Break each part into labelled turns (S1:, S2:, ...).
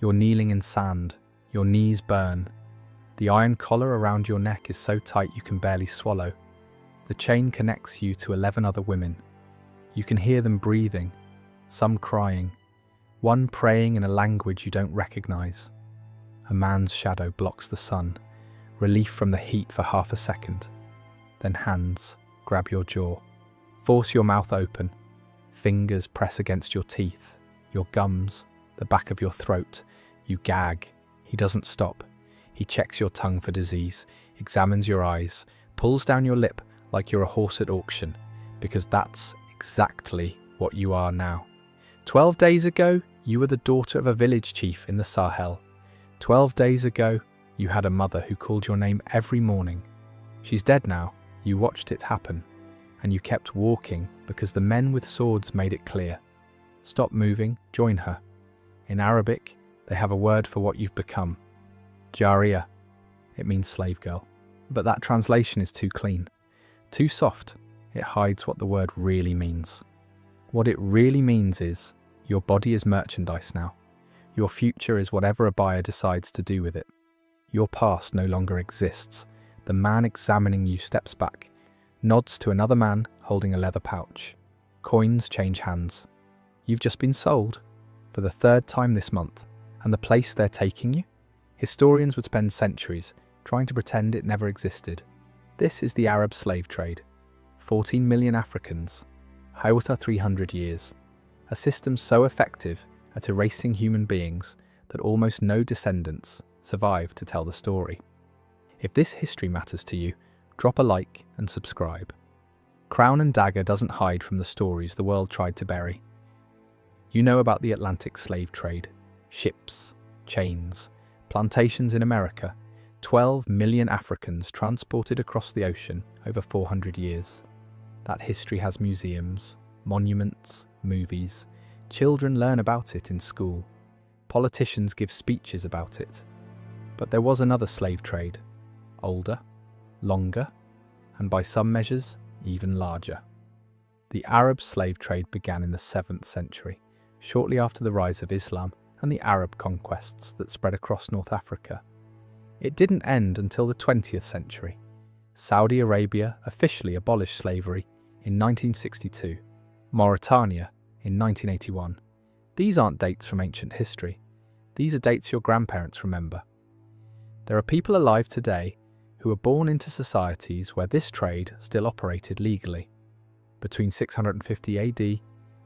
S1: You're kneeling in sand, your knees burn. The iron collar around your neck is so tight you can barely swallow. The chain connects you to 11 other women. You can hear them breathing, some crying, one praying in a language you don't recognize. A man's shadow blocks the sun, relief from the heat for half a second. Then hands grab your jaw, force your mouth open. Fingers press against your teeth, your gums, the back of your throat. You gag. He doesn't stop. He checks your tongue for disease, examines your eyes, pulls down your lip like you're a horse at auction, because that's exactly what you are now. 12 days ago, you were the daughter of a village chief in the Sahel. 12 days ago, you had a mother who called your name every morning. She's dead now. You watched it happen, and you kept walking because the men with swords made it clear. Stop moving, join her. In Arabic, they have a word for what you've become. Jariya. It means slave girl. But that translation is too clean, too soft. It hides what the word really means. What it really means is, your body is merchandise now. Your future is whatever a buyer decides to do with it. Your past no longer exists. The man examining you steps back, nods to another man holding a leather pouch. Coins change hands. You've just been sold, for the third time this month, and the place they're taking you? Historians would spend centuries trying to pretend it never existed. This is the Arab slave trade. 14 million Africans, Hausa 300 years. A system so effective at erasing human beings that almost no descendants survive to tell the story. If this history matters to you, drop a like and subscribe. Crown and Dagger doesn't hide from the stories the world tried to bury. You know about the Atlantic slave trade, ships, chains, plantations in America, 12 million Africans transported across the ocean over 400 years. That history has museums, monuments, movies. Children learn about it in school. Politicians give speeches about it. But there was another slave trade, older, longer, and by some measures, even larger. The Arab slave trade began in the 7th century, shortly after the rise of Islam and the Arab conquests that spread across North Africa. It didn't end until the 20th century. Saudi Arabia officially abolished slavery in 1962, Mauritania in 1981. These aren't dates from ancient history. These are dates your grandparents remember. There are people alive today who were born into societies where this trade still operated legally. Between 650 AD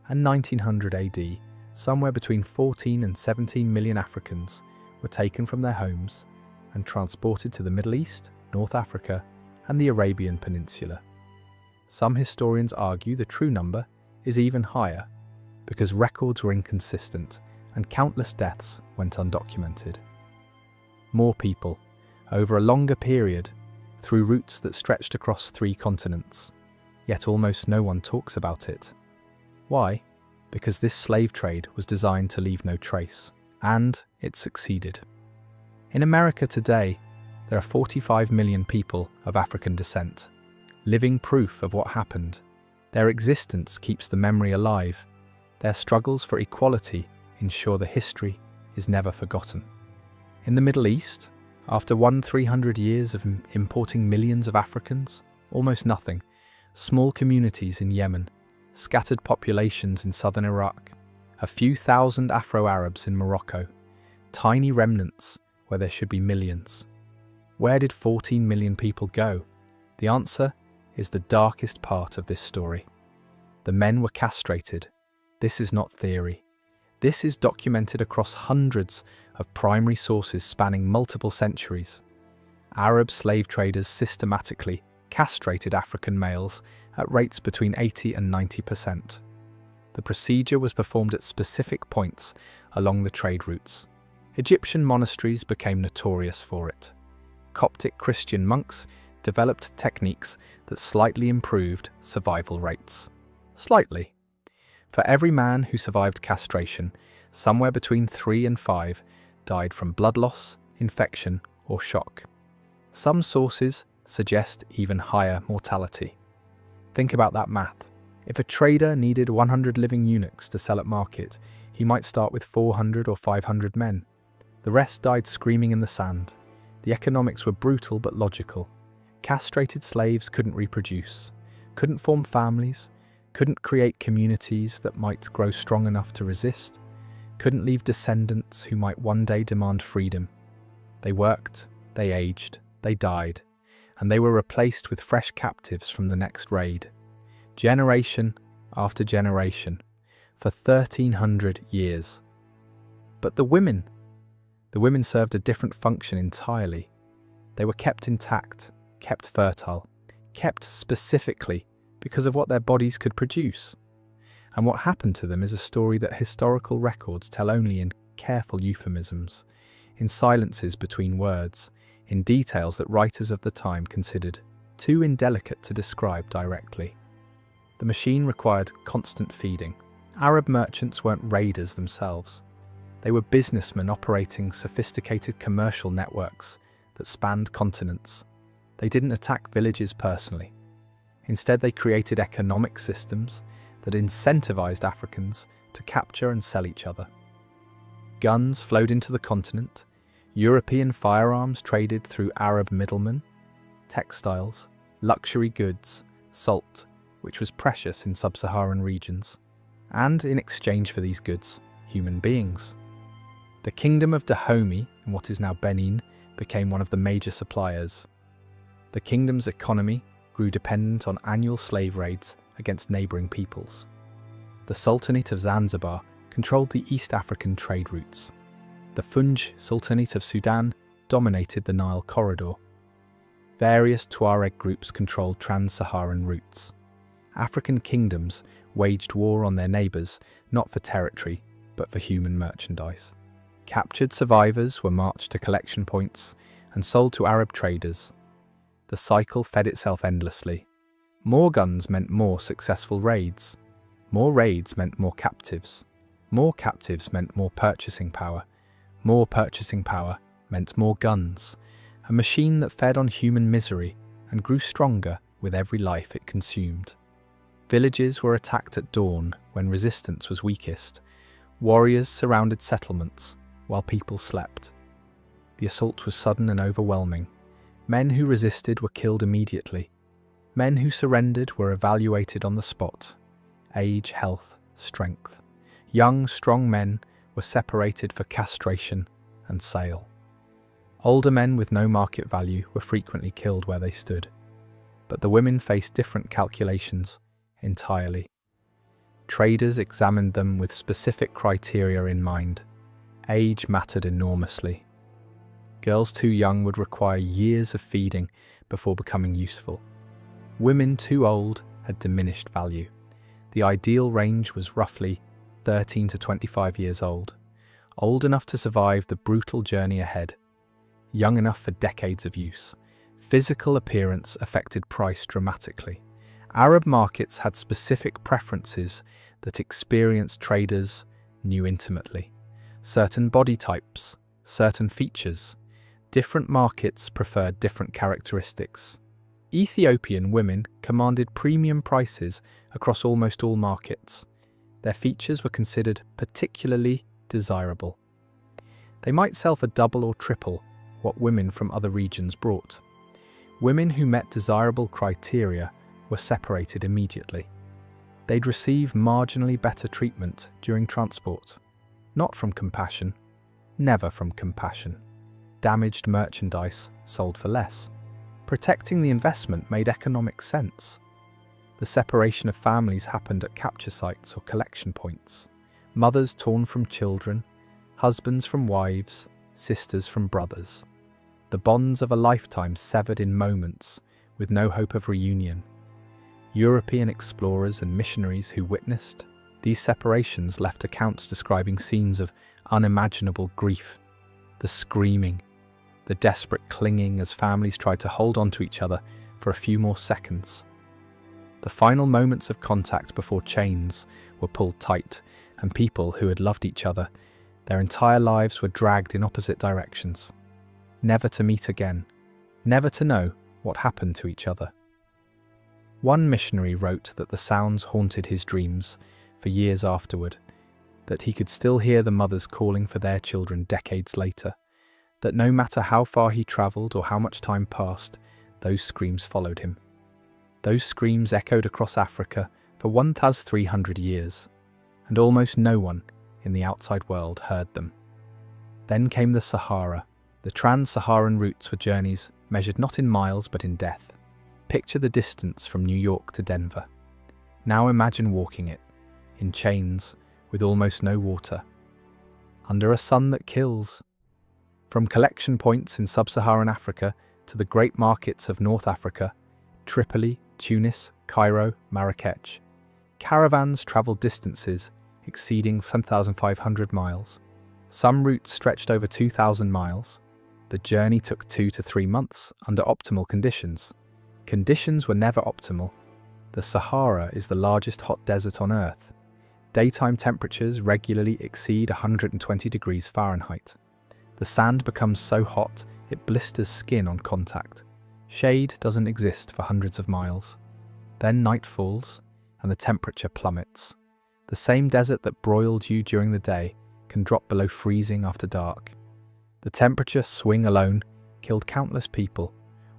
S1: and 1900 AD, somewhere between 14 and 17 million Africans were taken from their homes and transported to the Middle East, North Africa, and the Arabian Peninsula. Some historians argue the true number is even higher, because records were inconsistent and countless deaths went undocumented. More people, over a longer period, through routes that stretched across 3 continents, yet almost no one talks about it. Why? Because this slave trade was designed to leave no trace, and it succeeded. In America today, there are 45 million people of African descent, living proof of what happened. Their existence keeps the memory alive. Their struggles for equality ensure the history is never forgotten. In the Middle East, after 300 years of importing millions of Africans, almost nothing, small communities in Yemen, scattered populations in southern Iraq, a few thousand Afro-Arabs in Morocco, tiny remnants where there should be millions. Where did 14 million people go? The answer is the darkest part of this story. The men were castrated. This is not theory. This is documented across hundreds of primary sources spanning multiple centuries. Arab slave traders systematically castrated African males at rates between 80 and 90%. The procedure was performed at specific points along the trade routes. Egyptian monasteries became notorious for it. Coptic Christian monks developed techniques that slightly improved survival rates. Slightly. For every man who survived castration, somewhere between 3 and 5 died from blood loss, infection, or shock. Some sources suggest even higher mortality. Think about that math. If a trader needed 100 living eunuchs to sell at market, he might start with 400 or 500 men. The rest died screaming in the sand. The economics were brutal but logical. Castrated slaves couldn't reproduce, couldn't form families, couldn't create communities that might grow strong enough to resist, couldn't leave descendants who might one day demand freedom. They worked, they aged, they died, and they were replaced with fresh captives from the next raid. Generation after generation, for 1,300 years. But the women served a different function entirely. They were kept intact, kept fertile, kept specifically because of what their bodies could produce. And what happened to them is a story that historical records tell only in careful euphemisms, in silences between words, in details that writers of the time considered too indelicate to describe directly. The machine required constant feeding. Arab merchants weren't raiders themselves. They were businessmen operating sophisticated commercial networks that spanned continents. They didn't attack villages personally. Instead, they created economic systems that incentivized Africans to capture and sell each other. Guns flowed into the continent. European firearms traded through Arab middlemen. Textiles, luxury goods, salt, which was precious in sub-Saharan regions. And in exchange for these goods, human beings. The kingdom of Dahomey, in what is now Benin, became one of the major suppliers. The kingdom's economy grew dependent on annual slave raids against neighbouring peoples. The Sultanate of Zanzibar controlled the East African trade routes. The Funj Sultanate of Sudan dominated the Nile corridor. Various Tuareg groups controlled trans-Saharan routes. African kingdoms waged war on their neighbours, not for territory, but for human merchandise. Captured survivors were marched to collection points and sold to Arab traders. The cycle fed itself endlessly. More guns meant more successful raids. More raids meant more captives. More captives meant more purchasing power. More purchasing power meant more guns. A machine that fed on human misery and grew stronger with every life it consumed. Villages were attacked at dawn when resistance was weakest. Warriors surrounded settlements while people slept. The assault was sudden and overwhelming. Men who resisted were killed immediately. Men who surrendered were evaluated on the spot. Age, health, strength. Young, strong men were separated for castration and sale. Older men with no market value were frequently killed where they stood. But the women faced different calculations entirely. Traders examined them with specific criteria in mind. Age mattered enormously. Girls too young would require years of feeding before becoming useful. Women too old had diminished value. The ideal range was roughly 13 to 25 years old, old enough to survive the brutal journey ahead, young enough for decades of use. Physical appearance affected price dramatically. Arab markets had specific preferences that experienced traders knew intimately. Certain body types, certain features. Different markets preferred different characteristics. Ethiopian women commanded premium prices across almost all markets. Their features were considered particularly desirable. They might sell for double or triple what women from other regions brought. Women who met desirable criteria were separated immediately. They'd receive marginally better treatment during transport. Not from compassion, never from compassion. Damaged merchandise sold for less. Protecting the investment made economic sense. The separation of families happened at capture sites or collection points. Mothers torn from children, husbands from wives, sisters from brothers. The bonds of a lifetime severed in moments, with no hope of reunion. European explorers and missionaries who witnessed these separations left accounts describing scenes of unimaginable grief, the screaming, the desperate clinging as families tried to hold on to each other for a few more seconds. The final moments of contact before chains were pulled tight, and people who had loved each other their entire lives were dragged in opposite directions, never to meet again, never to know what happened to each other. One missionary wrote that the sounds haunted his dreams for years afterward. that he could still hear the mothers calling for their children decades later, that no matter how far he travelled or how much time passed, those screams followed him. Those screams echoed across Africa for 1,300 years, and almost no one in the outside world heard them. Then came the Sahara. The trans-Saharan routes were journeys measured not in miles but in death. Picture the distance from New York to Denver. Now imagine walking it, in chains, with almost no water, under a sun that kills. From collection points in sub-Saharan Africa to the great markets of North Africa, Tripoli, Tunis, Cairo, Marrakech, caravans travelled distances exceeding 10,500 miles. Some routes stretched over 2,000 miles. The journey took 2 to 3 months under optimal conditions. Conditions were never optimal. The Sahara is the largest hot desert on Earth. Daytime temperatures regularly exceed 120 degrees Fahrenheit. The sand becomes so hot it blisters skin on contact. Shade doesn't exist for hundreds of miles. Then night falls and the temperature plummets. The same desert that broiled you during the day can drop below freezing after dark. The temperature swing alone killed countless people.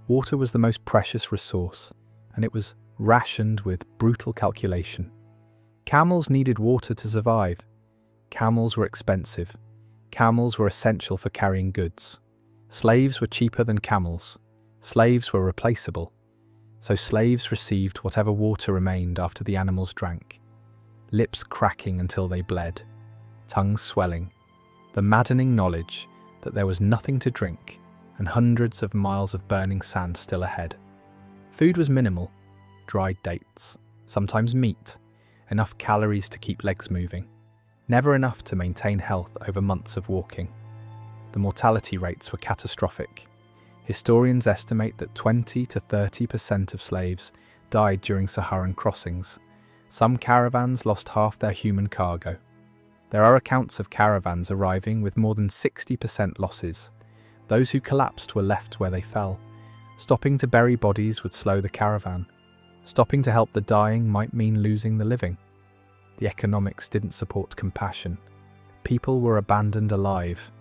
S1: Water was the most precious resource, and it was rationed with brutal calculation. Camels needed water to survive. Camels were expensive. Camels were essential for carrying goods. Slaves were cheaper than camels. Slaves were replaceable. So slaves received whatever water remained after the animals drank. Lips cracking until they bled. Tongues swelling. The maddening knowledge that there was nothing to drink and hundreds of miles of burning sand still ahead. Food was minimal. Dried dates, sometimes meat, enough calories to keep legs moving. Never enough to maintain health over months of walking. The mortality rates were catastrophic. Historians estimate that 20 to 30% of slaves died during Saharan crossings. Some caravans lost half their human cargo. There are accounts of caravans arriving with more than 60% losses. Those who collapsed were left where they fell. Stopping to bury bodies would slow the caravan. Stopping to help the dying might mean losing the living. The economics didn't support compassion. People were abandoned alive,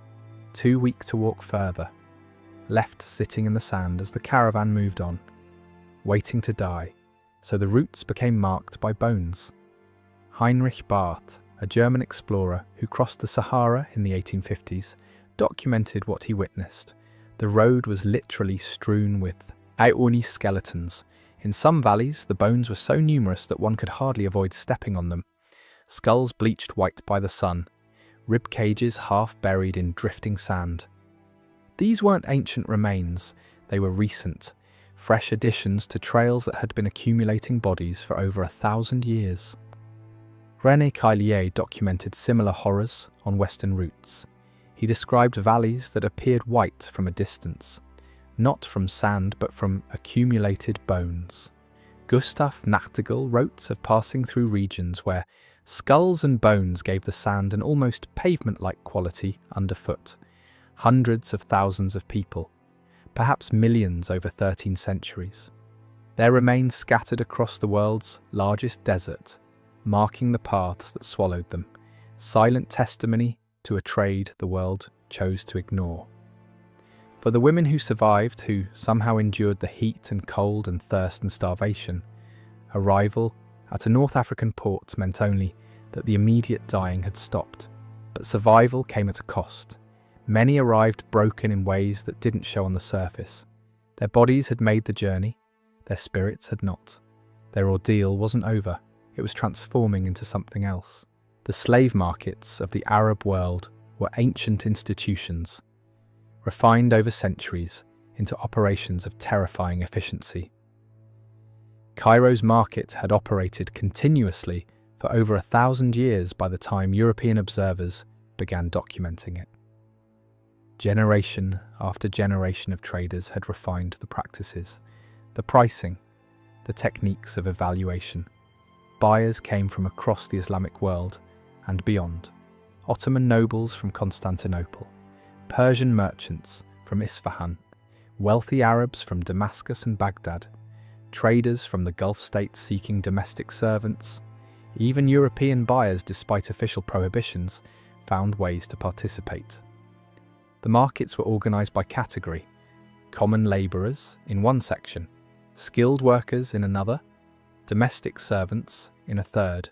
S1: too weak to walk further, left sitting in the sand as the caravan moved on, waiting to die, so the routes became marked by bones. Heinrich Barth, a German explorer who crossed the Sahara in the 1850s, documented what he witnessed. The road was literally strewn with Aouni skeletons. In some valleys, the bones were so numerous that one could hardly avoid stepping on them. Skulls bleached white by the sun, rib cages half buried in drifting sand. These weren't ancient remains, they were recent, fresh additions to trails that had been accumulating bodies for over 1,000 years. René Caillier documented similar horrors on western routes. He described valleys that appeared white from a distance, not from sand but from accumulated bones. Gustav Nachtigall wrote of passing through regions where skulls and bones gave the sand an almost pavement-like quality underfoot. Hundreds of thousands of people, perhaps millions over 13 centuries. Their remains scattered across the world's largest desert, marking the paths that swallowed them, silent testimony to a trade the world chose to ignore. For the women who survived, who somehow endured the heat and cold and thirst and starvation, arrival at a North African port meant only that the immediate dying had stopped, but survival came at a cost. Many arrived broken in ways that didn't show on the surface. Their bodies had made the journey, their spirits had not. Their ordeal wasn't over, it was transforming into something else. The slave markets of the Arab world were ancient institutions, refined over centuries into operations of terrifying efficiency. Cairo's market had operated continuously for over 1,000 years by the time European observers began documenting it. Generation after generation of traders had refined the practices, the pricing, the techniques of evaluation. Buyers came from across the Islamic world and beyond. Ottoman nobles from Constantinople, Persian merchants from Isfahan, wealthy Arabs from Damascus and Baghdad, traders from the Gulf states seeking domestic servants, Even European buyers, despite official prohibitions, found ways to participate. The markets were organised by category: common labourers in one section, skilled workers in another, domestic servants in a third,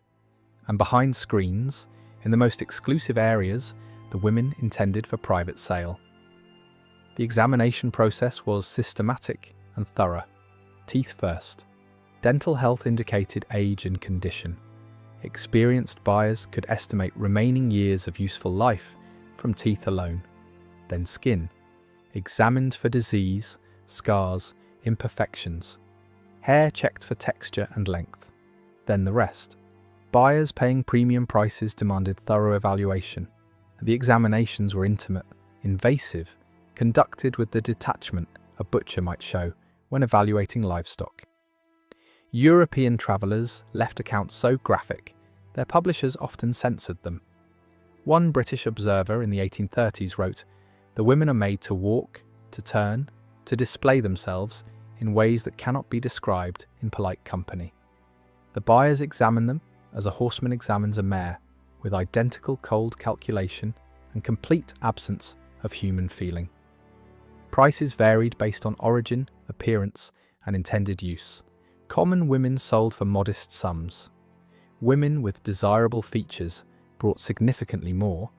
S1: and behind screens, in the most exclusive areas, the women intended for private sale. The examination process was systematic and thorough. Teeth first. Dental health indicated age and condition. Experienced buyers could estimate remaining years of useful life from teeth alone. Then skin, examined for disease, scars, imperfections. Hair checked for texture and length. Then the rest. Buyers paying premium prices demanded thorough evaluation. The examinations were intimate, invasive, conducted with the detachment a butcher might show when evaluating livestock. European travellers left accounts so graphic, their publishers often censored them. One British observer in the 1830s wrote, "The women are made to walk, to turn, to display themselves in ways that cannot be described in polite company. The buyers examine them as a horseman examines a mare, with identical cold calculation and complete absence of human feeling." Prices varied based on origin, appearance, and intended use. Common women sold for modest sums. Women with desirable features brought significantly more.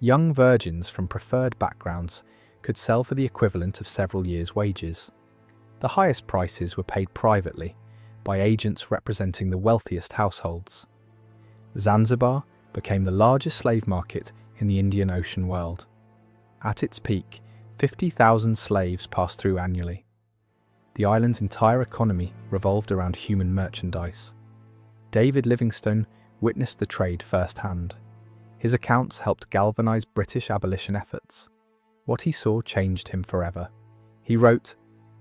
S1: Young virgins from preferred backgrounds could sell for the equivalent of several years' wages. The highest prices were paid privately, by agents representing the wealthiest households. Zanzibar became the largest slave market in the Indian Ocean world. At its peak, 50,000 slaves passed through annually. The island's entire economy revolved around human merchandise. David Livingstone witnessed the trade firsthand. His accounts helped galvanize British abolition efforts. What he saw changed him forever. He wrote,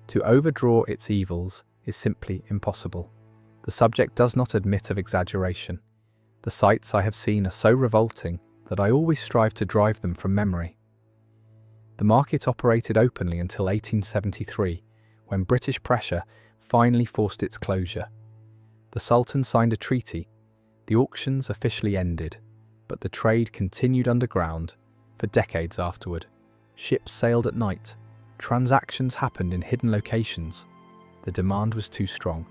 S1: "To overdraw its evils is simply impossible. The subject does not admit of exaggeration. The sights I have seen are so revolting that I always strive to drive them from memory." The market operated openly until 1873, when British pressure finally forced its closure. The Sultan signed a treaty. The auctions officially ended, but the trade continued underground for decades afterward. Ships sailed at night. Transactions happened in hidden locations. The demand was too strong,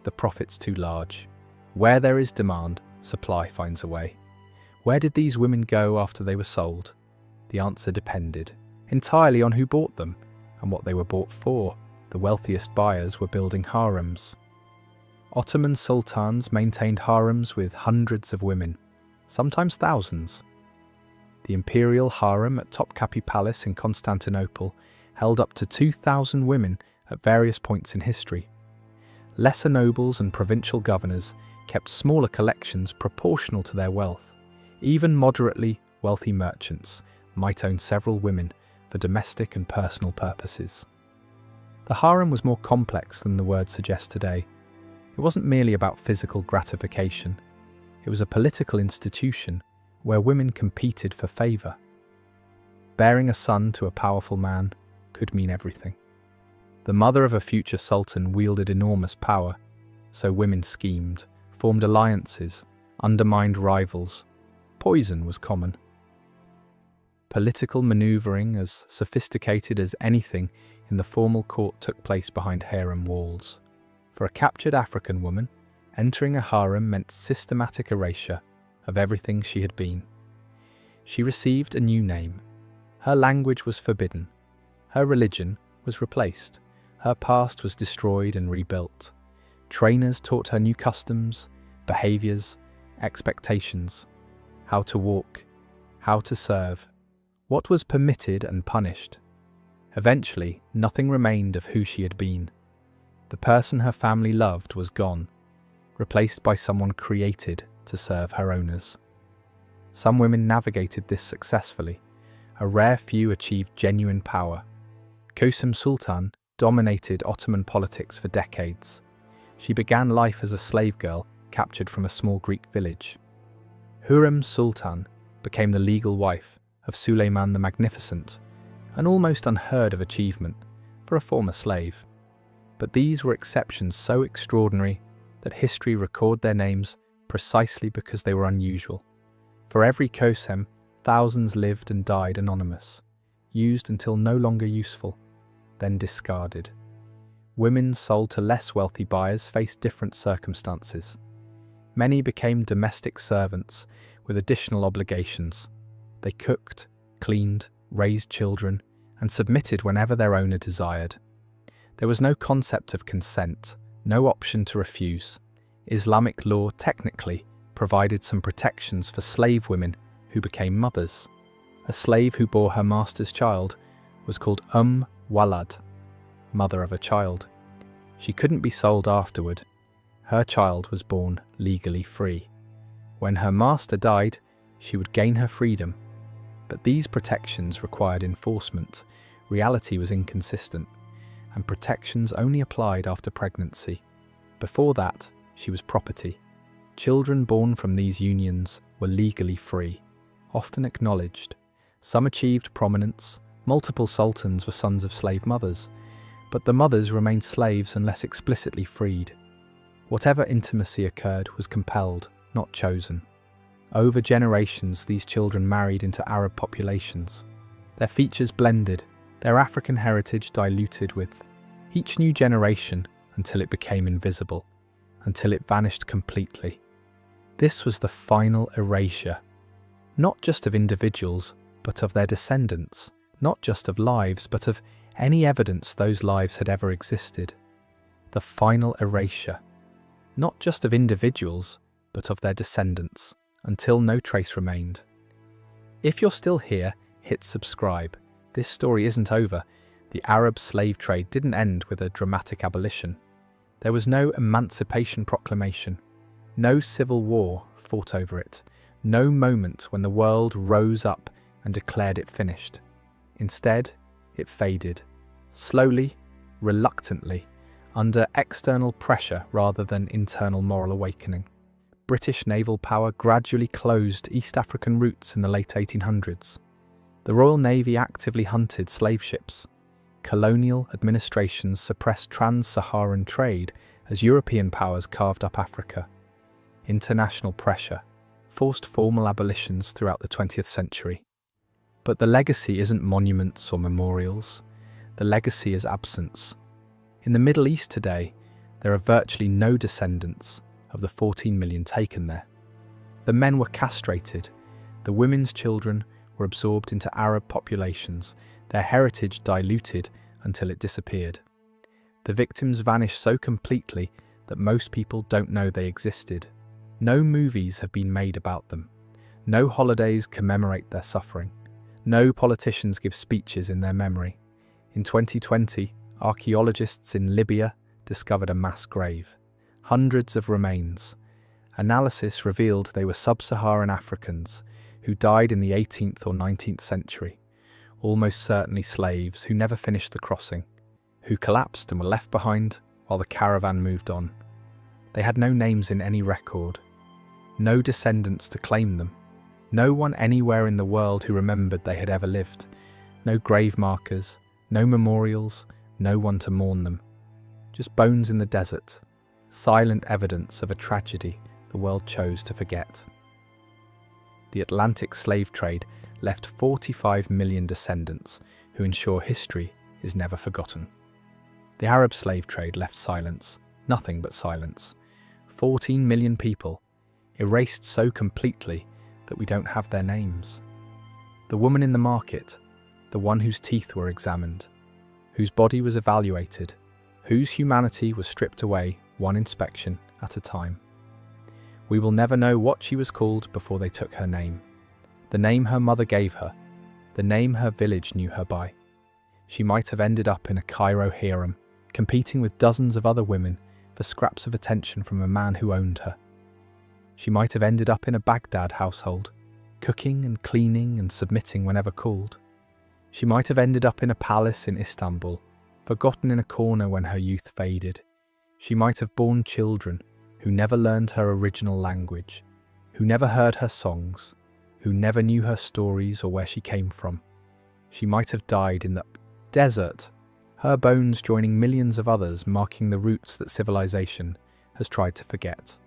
S1: the profits too large. Where there is demand, supply finds a way. Where did these women go after they were sold? The answer depended entirely on who bought them and what they were bought for. The wealthiest buyers were building harems. Ottoman sultans maintained harems with hundreds of women, sometimes thousands. The imperial harem at Topkapi Palace in Constantinople held up to 2,000 women at various points in history. Lesser nobles and provincial governors kept smaller collections proportional to their wealth. Even moderately wealthy merchants might own several women for domestic and personal purposes. The harem was more complex than the word suggests today. It wasn't merely about physical gratification. It was a political institution where women competed for favour. Bearing a son to a powerful man could mean everything. The mother of a future sultan wielded enormous power, so women schemed, formed alliances, undermined rivals. Poison was common. Political manoeuvring, as sophisticated as anything in the formal court, took place behind harem walls. For a captured African woman, entering a harem meant systematic erasure of everything she had been. She received a new name. Her language was forbidden. Her religion was replaced. Her past was destroyed and rebuilt. Trainers taught her new customs, behaviours, expectations, how to walk, how to serve, what was permitted and punished. Eventually, nothing remained of who she had been. The person her family loved was gone, replaced by someone created to serve her owners. Some women navigated this successfully. A rare few achieved genuine power. Kösem Sultan dominated Ottoman politics for decades. She began life as a slave girl captured from a small Greek village. Hürrem Sultan became the legal wife of Suleiman the Magnificent, an almost unheard of achievement for a former slave. But these were exceptions so extraordinary that history record their names precisely because they were unusual. For every Kosem, thousands lived and died anonymous, used until no longer useful, then discarded. Women sold to less wealthy buyers faced different circumstances. Many became domestic servants with additional obligations. They cooked, cleaned, raised children, and submitted whenever their owner desired. There was no concept of consent, no option to refuse. Islamic law technically provided some protections for slave women who became mothers. A slave who bore her master's child was called Walad, mother of a child. She couldn't be sold afterward. Her child was born legally free. When her master died, she would gain her freedom. But these protections required enforcement. Reality was inconsistent, and protections only applied after pregnancy. Before that, she was property. Children born from these unions were legally free, often acknowledged. Some achieved prominence. Multiple sultans were sons of slave mothers, but the mothers remained slaves unless explicitly freed. Whatever intimacy occurred was compelled, not chosen. Over generations, these children married into Arab populations. Their features blended, their African heritage diluted with each new generation until it became invisible, until it vanished completely. This was the final erasure, not just of individuals, but of their descendants, not just of lives, but of any evidence those lives had ever existed. The final erasure, not just of individuals, but of their descendants, until no trace remained. If you're still here, hit subscribe. This story isn't over. The Arab slave trade didn't end with a dramatic abolition. There was no Emancipation Proclamation, no civil war fought over it, no moment when the world rose up and declared it finished. Instead, it faded, slowly, reluctantly, under external pressure rather than internal moral awakening. British naval power gradually closed East African routes in the late 1800s. The Royal Navy actively hunted slave ships. Colonial administrations suppressed trans-Saharan trade as European powers carved up Africa. International pressure forced formal abolitions throughout the 20th century. But the legacy isn't monuments or memorials. The legacy is absence. In the Middle East today, there are virtually no descendants of the 14 million taken there. The men were castrated, the women's children were absorbed into Arab populations, their heritage diluted until it disappeared. The victims vanished so completely that most people don't know they existed. No movies have been made about them. No holidays commemorate their suffering. No politicians give speeches in their memory. In 2020, archaeologists in Libya discovered a mass grave. Hundreds of remains. Analysis revealed they were sub-Saharan Africans who died in the 18th or 19th century, almost certainly slaves who never finished the crossing, who collapsed and were left behind while the caravan moved on. They had no names in any record, no descendants to claim them, no one anywhere in the world who remembered they had ever lived, no grave markers, no memorials, no one to mourn them. Just bones in the desert, silent evidence of a tragedy the world chose to forget. The Atlantic slave trade left 45 million descendants who ensure history is never forgotten. The Arab slave trade left silence, nothing but silence. 14 million people, erased so completely that we don't have their names. The woman in the market, the one whose teeth were examined, whose body was evaluated, whose humanity was stripped away one inspection at a time. We will never know what she was called before they took her name. The name her mother gave her, the name her village knew her by. She might have ended up in a Cairo harem, competing with dozens of other women for scraps of attention from a man who owned her. She might have ended up in a Baghdad household, cooking and cleaning and submitting whenever called. She might have ended up in a palace in Istanbul, forgotten in a corner when her youth faded. She might have borne children who never learned her original language, who never heard her songs, who never knew her stories or where she came from. She might have died in the desert, her bones joining millions of others marking the roots that civilization has tried to forget.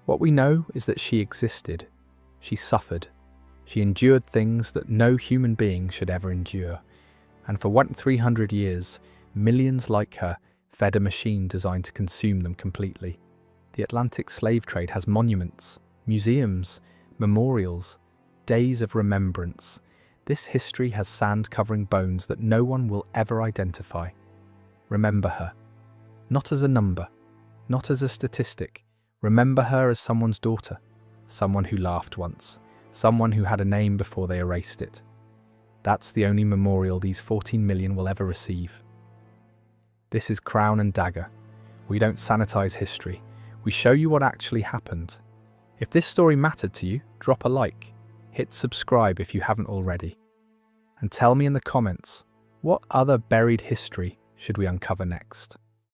S1: What we know is that she existed. She suffered. She endured things that no human being should ever endure. And for 300 years, millions like her fed a machine designed to consume them completely. The Atlantic slave trade has monuments, museums, memorials, days of remembrance. This history has sand covering bones that no one will ever identify. Remember her. Not as a number, not as a statistic. Remember her as someone's daughter, someone who laughed once, someone who had a name before they erased it. That's the only memorial these 14 million will ever receive. This is Crown and Dagger. We don't sanitize history. We show you what actually happened. If this story mattered to you, drop a like. Hit subscribe if you haven't already. And tell me in the comments, what other buried history should we uncover next?